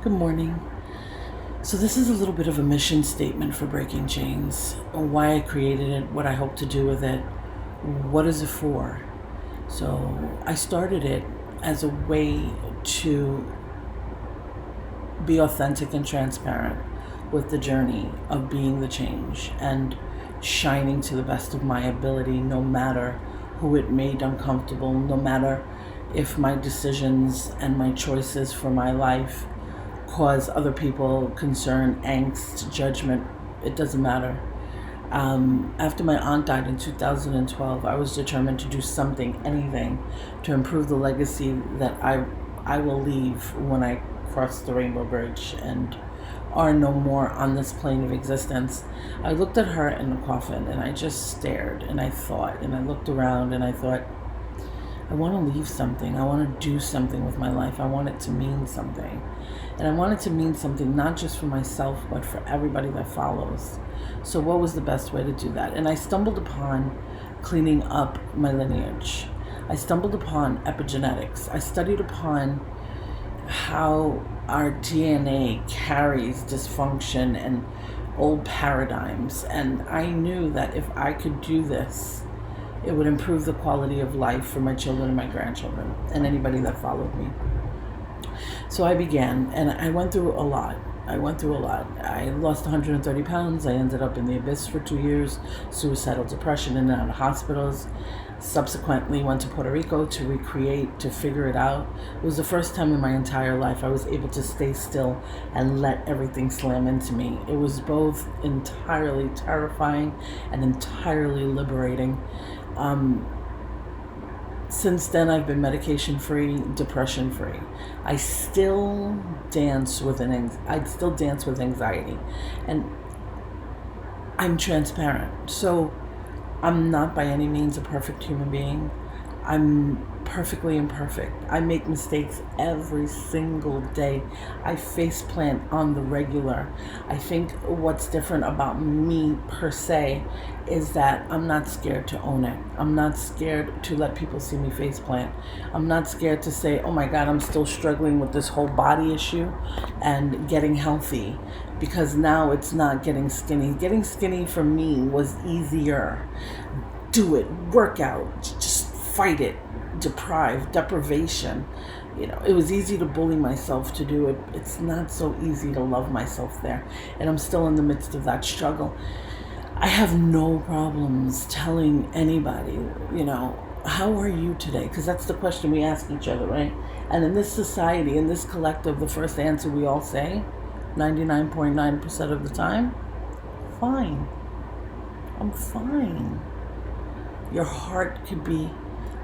Good morning. So, this is a little bit of a mission statement for Breaking Chains. Why I created it, what I hope to do with it, what is it for? So, I started it as a way to be authentic and transparent with the journey of being the change and shining to the best of my ability, no matter who it made uncomfortable, no matter if my decisions and my choices for my life cause other people concern, angst, judgment. It doesn't matter. After my aunt died in 2012, I was determined to do something, anything, to improve the legacy that I will leave when I cross the Rainbow Bridge and are no more on this plane of existence. I looked at her in the coffin and I just stared and I thought, and I looked around and I thought, I want to leave something. I want to do something with my life. I want it to mean something. And I want it to mean something not just for myself, but for everybody that follows. So what was the best way to do that? And I stumbled upon cleaning up my lineage. I stumbled upon epigenetics. I studied upon how our DNA carries dysfunction and old paradigms. And I knew that if I could do this, it would improve the quality of life for my children and my grandchildren and anybody that followed me. So I began, and I went through a lot. I lost 130 pounds. I ended up in the abyss for 2 years, suicidal depression, in and out of hospitals. Subsequently went to Puerto Rico to recreate, to figure it out. It was the first time in my entire life I was able to stay still and let everything slam into me. It was both entirely terrifying and entirely liberating. Since then, I've been medication-free, depression-free. I still dance with anxiety, and I'm transparent. So I'm not by any means a perfect human being. I'm perfectly imperfect. I make mistakes every single day. I faceplant on the regular. I think what's different about me per se is that I'm not scared to own it. I'm not scared to let people see me faceplant. I'm not scared to say, oh my God, I'm still struggling with this whole body issue and getting healthy, because now it's not getting skinny. Getting skinny for me was easier. Do it, work out, just fight it, deprivation. It was easy to bully myself to do it. It's not so easy to love myself there. And I'm still in the midst of that struggle. I have no problems telling anybody, how are you today? Because that's the question we ask each other, right? And in this society, in this collective, the first answer we all say, 99.9% of the time, fine. I'm fine. Your heart could be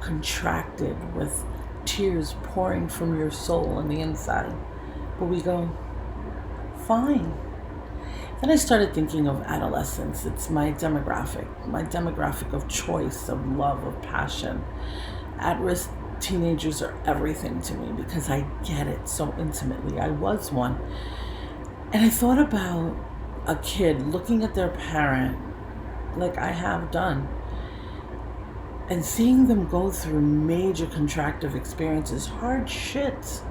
contracted with tears pouring from your soul on the inside. But we go, fine. Then I started thinking of adolescence. It's my demographic of choice, of love, of passion. At-risk teenagers are everything to me because I get it so intimately. I was one. And I thought about a kid looking at their parent, like I have done, and seeing them go through major contractive experiences, hard shit.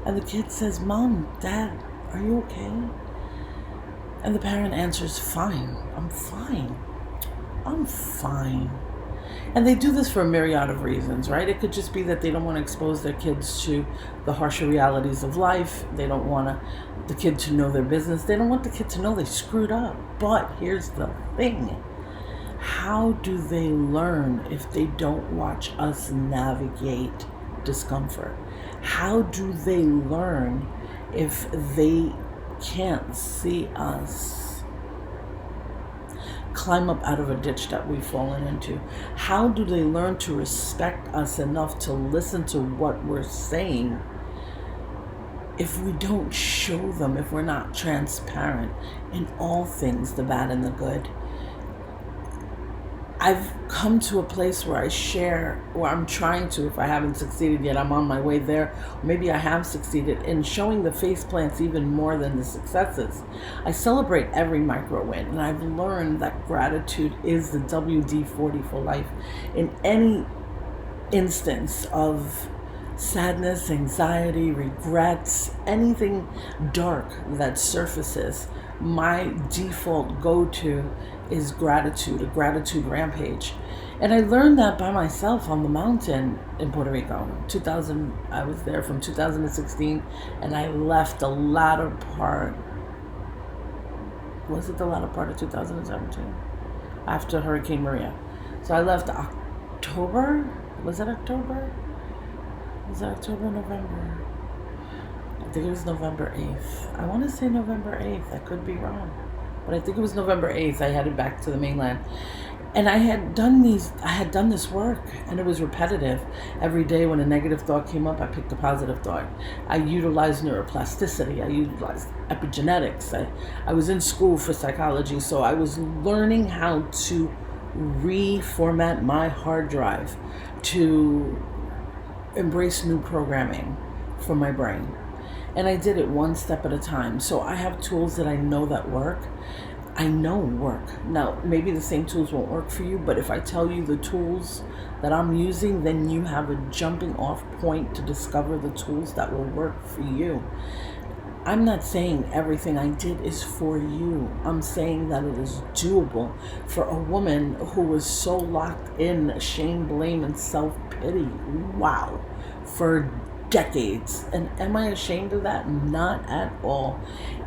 And the kid says, Mom, Dad, are you okay? And the parent answers, fine, I'm fine. I'm fine. And they do this for a myriad of reasons, right? It could just be that they don't want to expose their kids to the harsher realities of life. They don't want the kid to know their business. They don't want the kid to know they screwed up. But here's the thing. How do they learn if they don't watch us navigate discomfort? How do they learn if they can't see us climb up out of a ditch that we've fallen into? How do they learn to respect us enough to listen to what we're saying if we don't show them, if we're not transparent in all things, the bad and the good? I've come to a place where I share, or I'm trying to, if I haven't succeeded yet, I'm on my way there. Maybe I have succeeded in showing the face plants even more than the successes. I celebrate every micro win, and I've learned that gratitude is the WD-40 for life. In any instance of sadness, anxiety, regrets, anything dark that surfaces, my default go-to is gratitude, a gratitude rampage. And I learned that by myself on the mountain in Puerto Rico. 2000, I was there from 2016, and I left the latter part. Was it the latter part of 2017? After Hurricane Maria. So I left October. Was it October? Was it October, November? I think it was November 8th. I want to say November 8th. I could be wrong. But I think it was November 8th. I headed back to the mainland. And I had done this work, and it was repetitive. Every day when a negative thought came up, I picked a positive thought. I utilized neuroplasticity. I utilized epigenetics. I was in school for psychology, so I was learning how to reformat my hard drive to embrace new programming for my brain. And I did it one step at a time. So I have tools that I know that work. I know work. Now, maybe the same tools won't work for you, but if I tell you the tools that I'm using, then you have a jumping off point to discover the tools that will work for you. I'm not saying everything I did is for you. I'm saying that it is doable for a woman who was so locked in shame, blame, and self-pity. Wow. For decades. And am I ashamed of that? Not at all.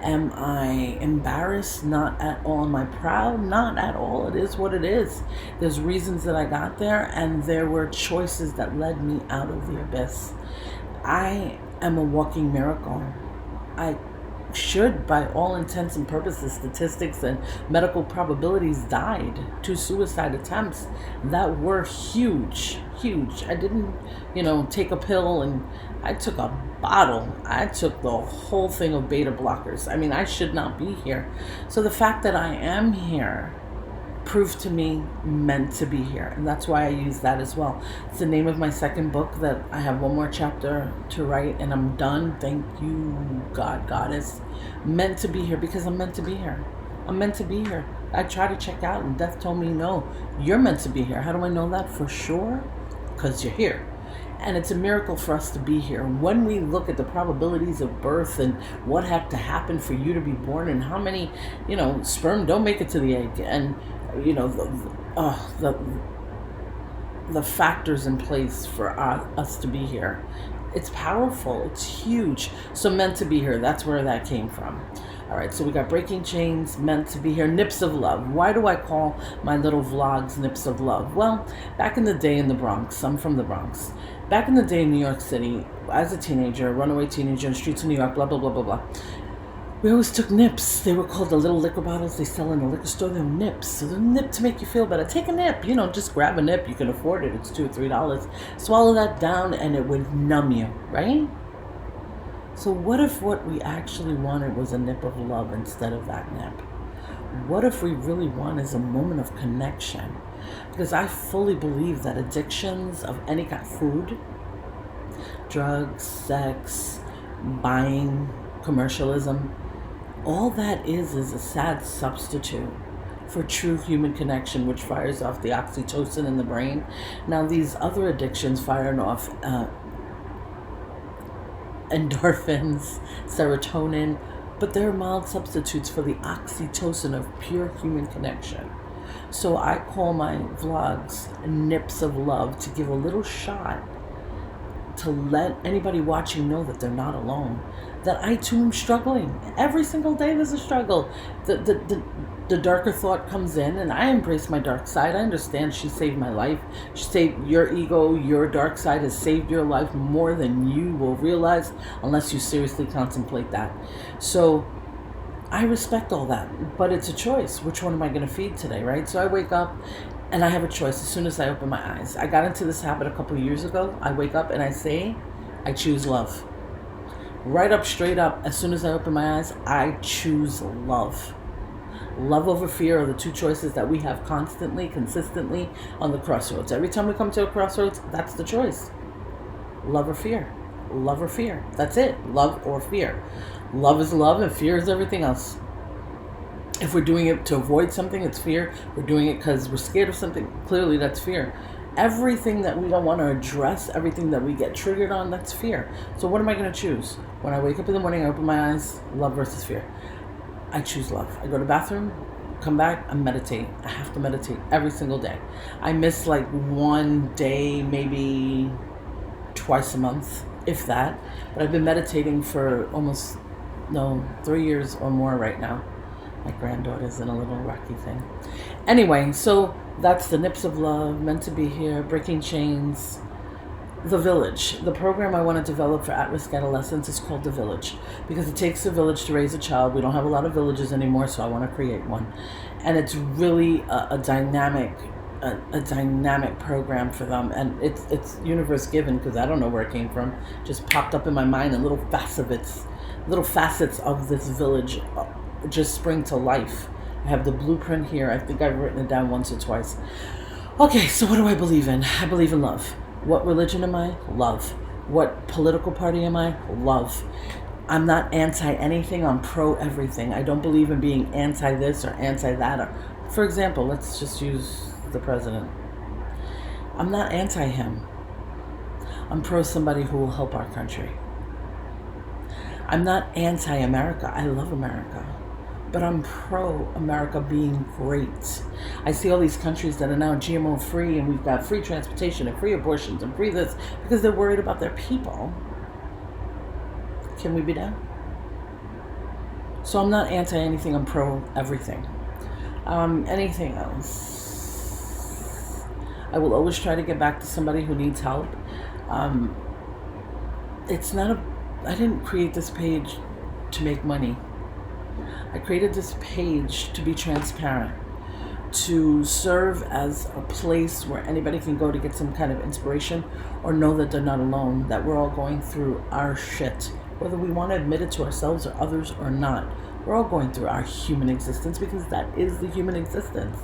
Am I embarrassed? Not at all. Am I proud? Not at all. It is what it is. There's reasons that I got there, and there were choices that led me out of the abyss. I am a walking miracle. I should, by all intents and purposes, statistics and medical probabilities, died. 2 suicide attempts that were huge. I didn't, take a pill, and I took a bottle. I took the whole thing of beta blockers. I mean, I should not be here. So the fact that I am here proved to me meant to be here, and that's why I use that as well. It's the name of my second book that I have one more chapter to write, and I'm done. Thank you, God, Goddess. Meant to be here because I'm meant to be here. I'm meant to be here. I tried to check out, and death told me no, you're meant to be here. How do I know that for sure? Because you're here. And it's a miracle for us to be here. When we look at the probabilities of birth and what had to happen for you to be born, and how many, sperm don't make it to the egg, and the factors in place for us to be here. It's powerful. It's huge. So meant to be here. That's where that came from. All right, so we got Breaking Chains, Meant to Be Here, Nips of Love. Why do I call my little vlogs Nips of Love? Well, back in the day in the Bronx, I'm from the Bronx. Back in the day in New York City, as a teenager, runaway teenager in the streets of New York, blah, blah, blah, blah, blah. We always took nips. They were called the little liquor bottles they sell in the liquor store. They're nips. So they're nip to make you feel better. Take a nip. Just grab a nip. You can afford it. It's $2 or $3. Swallow that down and it would numb you, right? So what if what we actually wanted was a nip of love instead of that nip? What if we really want is a moment of connection? Because I fully believe that addictions of any kind, food, drugs, sex, buying, commercialism, all that is a sad substitute for true human connection, which fires off the oxytocin in the brain. Now, these other addictions firing off endorphins, serotonin, but they're mild substitutes for the oxytocin of pure human connection. So I call my vlogs Nips of Love, to give a little shot to let anybody watching know that they're not alone, that I too am struggling. Every single day there's a struggle. The darker thought comes in, and I embrace my dark side. I understand she saved my life. She saved your ego. Your dark side has saved your life more than you will realize unless you seriously contemplate that. So I respect all that, but it's a choice. Which one am I going to feed today, right? So I wake up and I have a choice as soon as I open my eyes. I got into this habit a couple of years ago. I wake up and I say, I choose love. Right up, straight up, as soon as I open my eyes, I choose love. Love over fear are the two choices that we have constantly, consistently on the crossroads. Every time we come to a crossroads, that's the choice. Love or fear. Love or fear. That's it. Love or fear. Love is love and fear is everything else. If we're doing it to avoid something, it's fear. If we're doing it because we're scared of something, clearly that's fear. everything that we don't want to address, everything that we get triggered on, that's fear. So what am I going to choose? When I wake up in the morning, I open my eyes, love versus fear. I choose love. I go to the bathroom, come back, I meditate. I have to meditate every single day. I miss like one day, maybe twice a month, if that. But I've been meditating for almost, 3 years or more right now. My granddaughter's in a little rocky thing. Anyway, so that's the Nips of Love, Meant to Be Here, Breaking Chains, The Village. The program I want to develop for at-risk adolescents is called The Village because it takes a village to raise a child. We don't have a lot of villages anymore, so I want to create one. And it's really a dynamic program for them, and it's universe given because I don't know where it came from. Just popped up in my mind, and little facets of this village just spring to life. I have the blueprint here. I think I've written it down once or twice. Okay, so what do I believe in? I believe in love. What religion am I? Love. What political party am I? Love. I'm not anti anything. I'm pro everything. I don't believe in being anti this or anti that. Or, for example, let's just use the president. I'm not anti him. I'm pro somebody who will help our country. I'm not anti-America. I love America. But I'm pro-America being great. I see all these countries that are now GMO free, and we've got free transportation and free abortions and free this because they're worried about their people. Can we be down? So I'm not anti anything. I'm pro everything. Anything else? I will always try to get back to somebody who needs help. I didn't create this page to make money. I created this page to be transparent, to serve as a place where anybody can go to get some kind of inspiration or know that they're not alone, that we're all going through our shit, whether we want to admit it to ourselves or others or not. We're all going through our human existence because that is the human existence.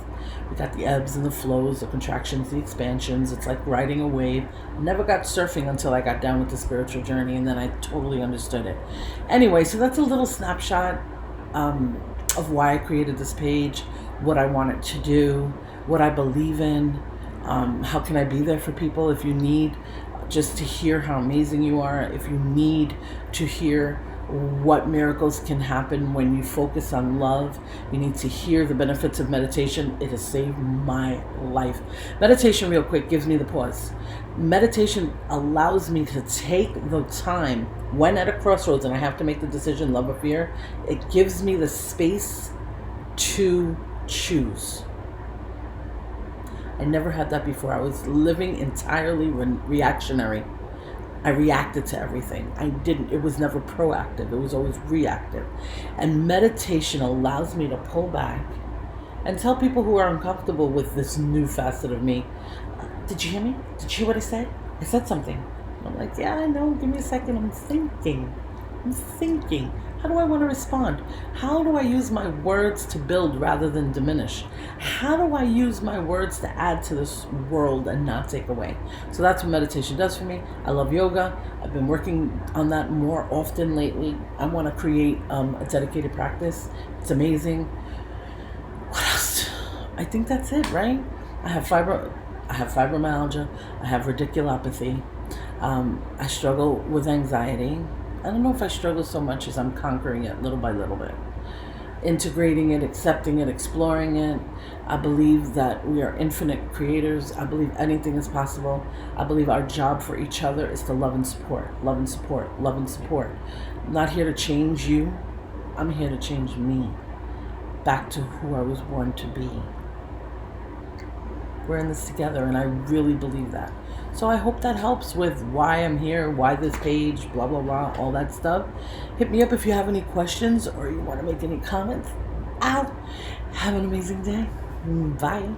We got the ebbs and the flows, the contractions, the expansions. It's like riding a wave. Never got surfing until I got down with the spiritual journey, and then I totally understood it. Anyway, so that's a little snapshot of why I created this page, what I wanted to do, what I believe in, how can I be there for people if you need just to hear how amazing you are, if you need to hear what miracles can happen when you focus on love. You need to hear the benefits of meditation. It has saved my life. Meditation, real quick, gives me the pause. Meditation allows me to take the time when at a crossroads and I have to make the decision, love or fear. It gives me the space to choose. I never had that before. I was living entirely reactionary. I reacted to everything. It was never proactive. It was always reactive. And meditation allows me to pull back and tell people who are uncomfortable with this new facet of me, did you hear me? Did you hear what I said? I said something. And I'm like, yeah, I know. Give me a second. I'm thinking. How do I want to respond? How do I use my words to build rather than diminish? How do I use my words to add to this world and not take away? So that's what meditation does for me. I love yoga. I've been working on that more often lately. I want to create a dedicated practice. It's amazing. What else? I think that's it, right? I have fibromyalgia. I have radiculopathy. I struggle with anxiety. I don't know if I struggle so much as I'm conquering it little by little bit. Integrating it, accepting it, exploring it. I believe that we are infinite creators. I believe anything is possible. I believe our job for each other is to love and support, love and support, love and support. I'm not here to change you. I'm here to change me back to who I was born to be. We're in this together, and I really believe that. So I hope that helps with why I'm here, why this page, blah, blah, blah, all that stuff. Hit me up if you have any questions or you want to make any comments. Have an amazing day. Bye.